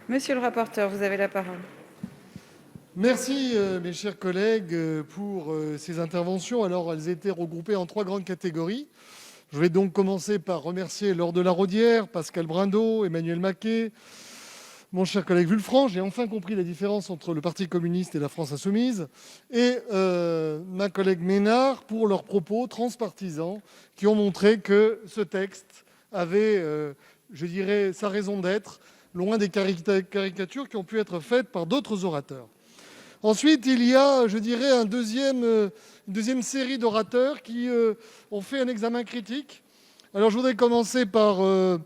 Monsieur le rapporteur, vous avez la parole. Merci, mes chers collègues, pour ces interventions. Alors, elles étaient regroupées en trois grandes catégories. Je vais donc commencer par remercier Laure de la Raudière, Pascal Brindot, Emmanuel Maquet, mon cher collègue Vulfranche. J'ai enfin compris la différence entre le Parti communiste et la France insoumise. Et ma collègue Ménard pour leurs propos transpartisans qui ont montré que ce texte avait, je dirais, sa raison d'être, loin des caricatures qui ont pu être faites par d'autres orateurs. Ensuite, il y a, je dirais, une deuxième série d'orateurs qui ont fait un examen critique. Alors, je voudrais commencer par M.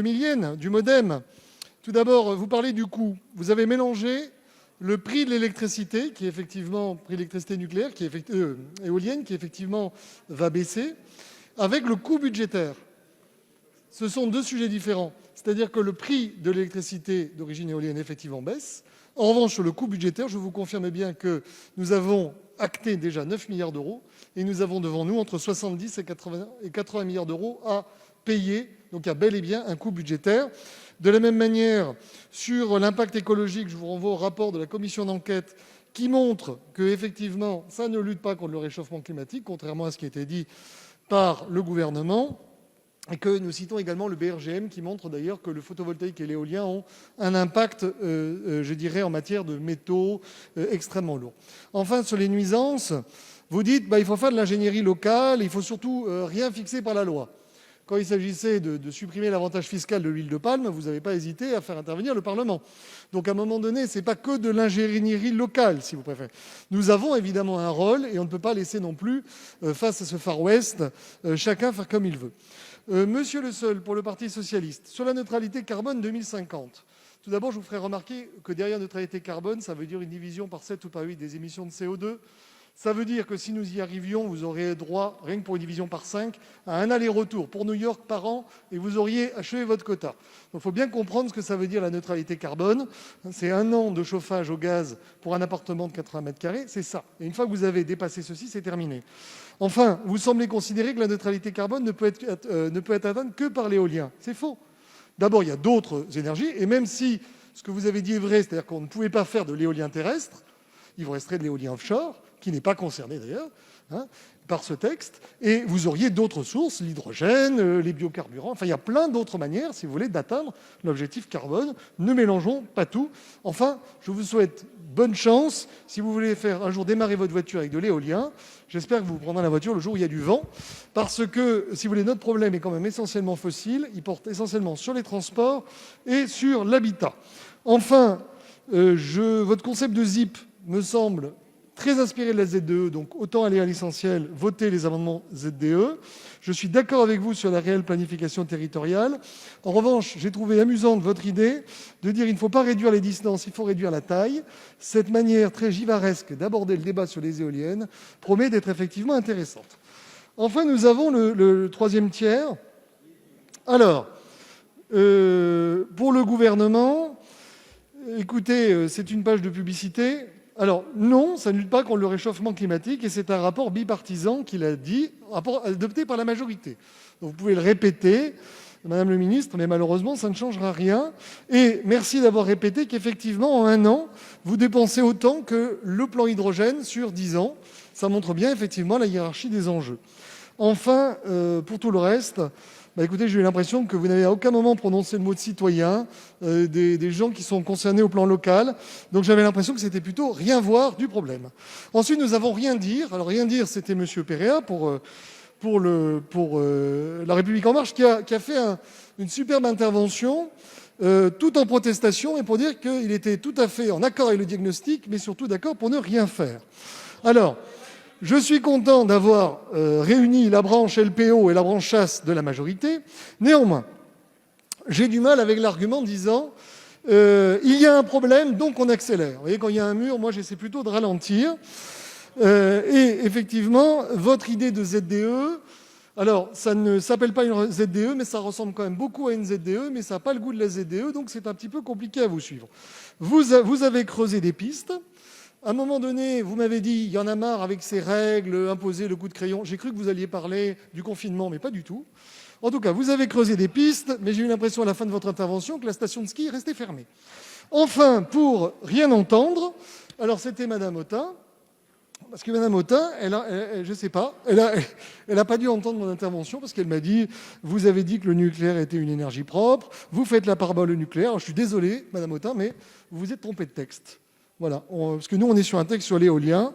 Milienne, du MoDem. Tout d'abord, vous parlez du coût. Vous avez mélangé le prix de l'électricité, qui est effectivement prix de l'électricité nucléaire, éolienne, qui effectivement va baisser, avec le coût budgétaire. Ce sont deux sujets différents. C'est-à-dire que le prix de l'électricité d'origine éolienne, effectivement, baisse. En revanche, sur le coût budgétaire, je vous confirme bien que nous avons acté déjà 9 milliards d'euros et nous avons devant nous entre 70 et 80 milliards d'euros à payer. Donc il y a bel et bien un coût budgétaire. De la même manière, sur l'impact écologique, je vous renvoie au rapport de la commission d'enquête qui montre qu'effectivement, ça ne lutte pas contre le réchauffement climatique, contrairement à ce qui a été dit par le gouvernement. Et que nous citons également le BRGM qui montre d'ailleurs que le photovoltaïque et l'éolien ont un impact, je dirais, en matière de métaux extrêmement lourd. Enfin, sur les nuisances, vous dites il faut faire de l'ingénierie locale, il faut surtout rien fixer par la loi. Quand il s'agissait de supprimer l'avantage fiscal de l'huile de palme, vous n'avez pas hésité à faire intervenir le Parlement. Donc à un moment donné, ce n'est pas que de l'ingénierie locale, si vous préférez. Nous avons évidemment un rôle et on ne peut pas laisser non plus, face à ce Far West, chacun faire comme il veut. Monsieur Le Seul, pour le Parti socialiste, sur la neutralité carbone 2050. Tout d'abord, je vous ferai remarquer que derrière neutralité carbone, ça veut dire une division par 7 ou par 8 des émissions de CO2. Ça veut dire que si nous y arrivions, vous auriez droit, rien que pour une division par 5, à un aller-retour pour New York par an et vous auriez achevé votre quota. Donc il faut bien comprendre ce que ça veut dire la neutralité carbone. C'est 1 an de chauffage au gaz pour un appartement de 80 m², c'est ça. Et une fois que vous avez dépassé ceci, c'est terminé. Enfin, vous semblez considérer que la neutralité carbone ne peut être atteinte que par l'éolien. C'est faux. D'abord, il y a d'autres énergies, et même si ce que vous avez dit est vrai, c'est-à-dire qu'on ne pouvait pas faire de l'éolien terrestre, il vous resterait de l'éolien offshore, qui n'est pas concerné d'ailleurs par ce texte, et vous auriez d'autres sources, l'hydrogène, les biocarburants, enfin il y a plein d'autres manières, si vous voulez, d'atteindre l'objectif carbone. Ne mélangeons pas tout. Enfin, je vous souhaite bonne chance si vous voulez faire un jour démarrer votre voiture avec de l'éolien. J'espère que vous prendrez la voiture le jour où il y a du vent, parce que, si vous voulez, notre problème est quand même essentiellement fossile, il porte essentiellement sur les transports et sur l'habitat. Enfin, votre concept de ZIP me semble très inspiré de la ZDE, donc autant aller à l'essentiel, voter les amendements ZDE. Je suis d'accord avec vous sur la réelle planification territoriale. En revanche, j'ai trouvé amusante votre idée de dire qu'il ne faut pas réduire les distances, il faut réduire la taille. Cette manière très givaresque d'aborder le débat sur les éoliennes promet d'être effectivement intéressante. Enfin, nous avons le troisième tiers. Alors, pour le gouvernement, écoutez, c'est une page de publicité. Alors non, ça ne lutte pas contre le réchauffement climatique et c'est un rapport bipartisan qui l'a dit, rapport adopté par la majorité. Donc vous pouvez le répéter, Madame le Ministre, mais malheureusement, ça ne changera rien. Et merci d'avoir répété qu'effectivement, en 1 an, vous dépensez autant que le plan hydrogène sur 10 ans. Ça montre bien effectivement la hiérarchie des enjeux. Enfin, pour tout le reste, écoutez, j'ai eu l'impression que vous n'avez à aucun moment prononcé le mot de citoyen, des gens qui sont concernés au plan local. Donc j'avais l'impression que c'était plutôt rien voir du problème. Ensuite, nous avons rien dire. Alors rien dire, c'était M. Péréa pour La République En Marche qui a fait une superbe intervention, tout en protestation, et pour dire qu'il était tout à fait en accord avec le diagnostic, mais surtout d'accord pour ne rien faire. Alors, je suis content d'avoir réuni la branche LPO et la branche chasse de la majorité. Néanmoins, j'ai du mal avec l'argument disant il y a un problème, donc on accélère. Vous voyez, quand il y a un mur, moi j'essaie plutôt de ralentir. Et effectivement, votre idée de ZDE, alors ça ne s'appelle pas une ZDE, mais ça ressemble quand même beaucoup à une ZDE, mais ça n'a pas le goût de la ZDE, donc c'est un petit peu compliqué à vous suivre. Vous avez creusé des pistes. À un moment donné, vous m'avez dit, il y en a marre avec ces règles, imposer le coup de crayon. J'ai cru que vous alliez parler du confinement, mais pas du tout. En tout cas, vous avez creusé des pistes, mais j'ai eu l'impression à la fin de votre intervention que la station de ski est restée fermée. Enfin, pour rien entendre, alors c'était Madame Autain, parce que Madame Autain, je ne sais pas, elle a pas dû entendre mon intervention parce qu'elle m'a dit « Vous avez dit que le nucléaire était une énergie propre, vous faites la parabole au nucléaire. » Alors, je suis désolé, Madame Autain, mais vous vous êtes trompé de texte. Voilà, parce que nous, on est sur un texte sur l'éolien.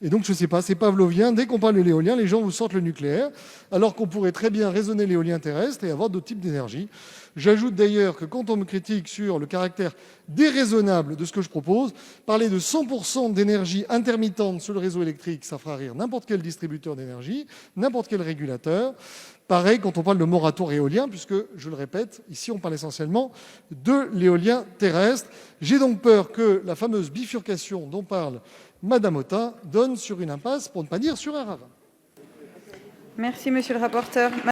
Et donc, je ne sais pas, c'est pavlovien. Dès qu'on parle de l'éolien, les gens vous sortent le nucléaire, alors qu'on pourrait très bien raisonner l'éolien terrestre et avoir d'autres types d'énergie. J'ajoute d'ailleurs que quand on me critique sur le caractère déraisonnable de ce que je propose, parler de 100% d'énergie intermittente sur le réseau électrique, ça fera rire n'importe quel distributeur d'énergie, n'importe quel régulateur. Pareil quand on parle de moratoire éolien, puisque, je le répète, ici on parle essentiellement de l'éolien terrestre. J'ai donc peur que la fameuse bifurcation dont parle Madame Autain donne sur une impasse, pour ne pas dire sur un ravin. Merci, monsieur le rapporteur.